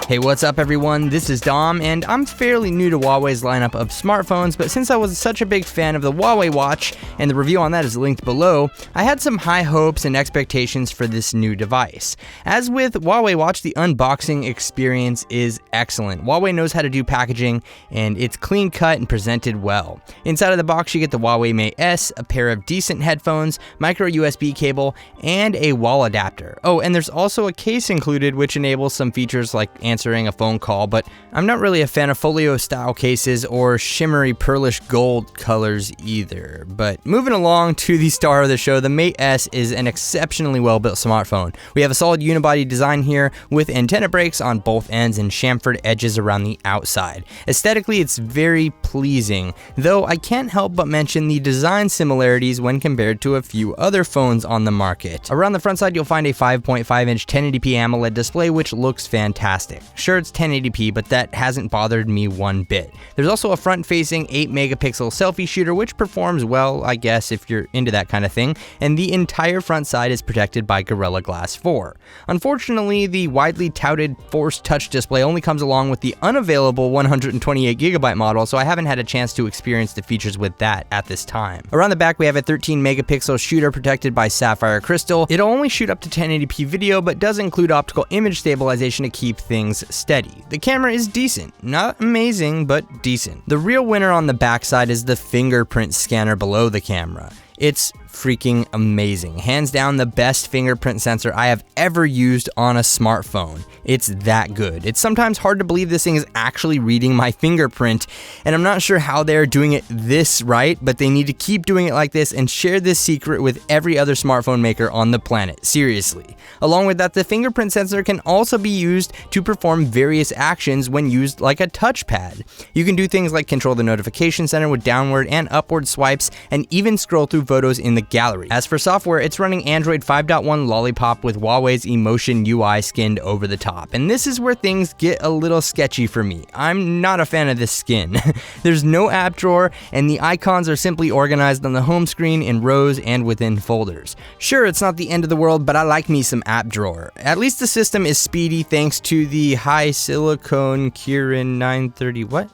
Hey, what's up everyone? This is Dom, and I'm fairly new to Huawei's lineup of smartphones, but since I was such a big fan of the Huawei watch, and the review on that is linked below, I had some high hopes and expectations for this new device. As with Huawei watch, the unboxing experience is excellent. Huawei knows how to do packaging, and it's clean cut and presented well. Inside of the box, you get the Huawei Mate S, a pair of decent headphones, micro USB cable, and a wall adapter. Oh, and there's also a case included, which enables some features like answering a phone call, but I'm not really a fan of folio style cases or shimmery pearlish gold colors either. But moving along to the star of the show, the Mate S is an exceptionally well built smartphone. We have a solid unibody design here with antenna breaks on both ends and chamfered edges around the outside. Aesthetically, it's very pleasing, though I can't help but mention the design similarities when compared to a few other phones on the market. Around the front side, you'll find a 5.5-inch 1080p AMOLED display, which looks fantastic. Sure, it's 1080p, but that hasn't bothered me one bit. There's also a front-facing 8-megapixel selfie shooter, which performs well, I guess, if you're into that kind of thing, and the entire front side is protected by Gorilla Glass 4. Unfortunately, the widely touted Force Touch display only comes along with the unavailable 128GB model, so I haven't had a chance to experience the features with that at this time. Around the back, we have a 13-megapixel shooter protected by sapphire crystal. It'll only shoot up to 1080p video, but does include optical image stabilization to keep things steady. The camera is decent, not amazing, but decent. The real winner on the backside is the fingerprint scanner below the camera. It's freaking amazing. Hands down the best fingerprint sensor I have ever used on a smartphone. It's that good. It's sometimes hard to believe this thing is actually reading my fingerprint, and I'm not sure how they're doing it this right, but they need to keep doing it like this and share this secret with every other smartphone maker on the planet. Seriously. Along with that, the fingerprint sensor can also be used to perform various actions when used like a touchpad. You can do things like control the notification center with downward and upward swipes, and even scroll through photos in the gallery. As for software, it's running Android 5.1 Lollipop with Huawei's Emotion UI skinned over the top. And this is where things get a little sketchy for me. I'm not a fan of this skin. There's no app drawer, and the icons are simply organized on the home screen in rows and within folders. Sure, it's not the end of the world, but I like me some app drawer. At least the system is speedy thanks to the high silicon Kirin 930, what?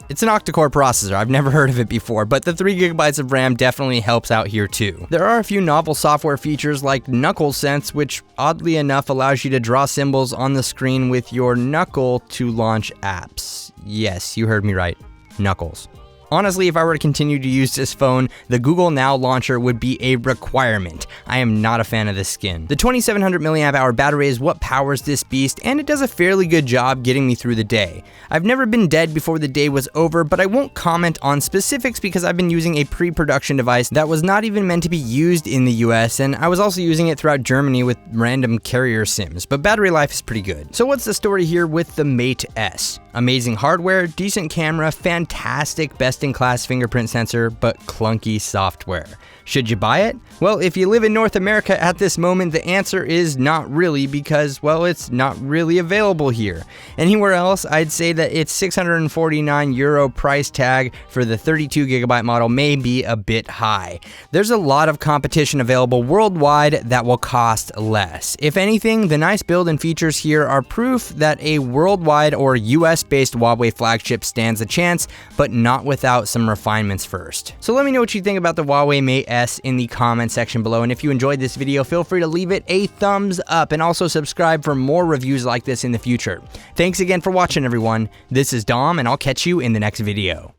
It's an octa-core processor, I've never heard of it before, but the 3GB of RAM definitely helps out here too. There are a few novel software features like Knuckle Sense, which oddly enough allows you to draw symbols on the screen with your knuckle to launch apps. Yes, you heard me right, knuckles. Honestly, if I were to continue to use this phone, the Google Now launcher would be a requirement. I am not a fan of this skin. The 2700 mAh battery is what powers this beast, and it does a fairly good job getting me through the day. I've never been dead before the day was over, but I won't comment on specifics because I've been using a pre-production device that was not even meant to be used in the US, and I was also using it throughout Germany with random carrier SIMs, but battery life is pretty good. So what's the story here with the Mate S? Amazing hardware, decent camera, fantastic best-in-class fingerprint sensor, but clunky software. Should you buy it? Well, if you live in North America at this moment, the answer is not really because, well, it's not really available here. Anywhere else, I'd say that its €649 price tag for the 32GB model may be a bit high. There's a lot of competition available worldwide that will cost less. If anything, the nice build and features here are proof that a worldwide or US-based Huawei flagship stands a chance, but not without some refinements first. So let me know what you think about the Huawei Mate S in the comment section below, and if you enjoyed this video, feel free to leave it a thumbs up and also subscribe for more reviews like this in the future. Thanks again for watching everyone. This is Dom, and I'll catch you in the next video.